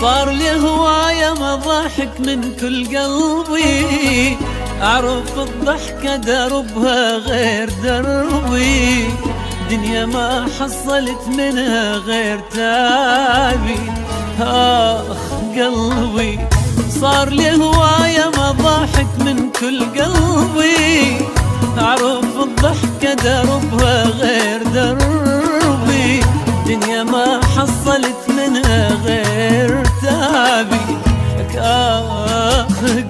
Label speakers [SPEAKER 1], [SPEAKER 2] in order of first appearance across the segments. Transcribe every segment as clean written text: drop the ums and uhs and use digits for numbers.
[SPEAKER 1] صار لي هواية مضاحك من كل قلبي، أعرف الضحكة دربها غير دربي، دنيا ما حصلت منها غير تعبي. قلبي صار لي هواية مضاحك من كل قلبي، أعرف الضحكة دربها غير دربي، دنيا ما حصلت منها غير تعبي.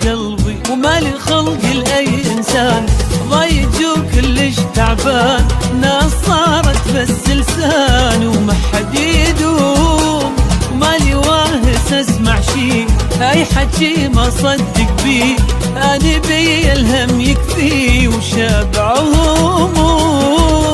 [SPEAKER 1] قلبي ومالي خلق لأي إنسان ضايج وكلش تعبان، ناس صارت بس لسان وما حد يدوم، ومالي واهس اسمع شي اي حكي ما صدق بيه، أنا بي الهم يكفي وشبع هموم.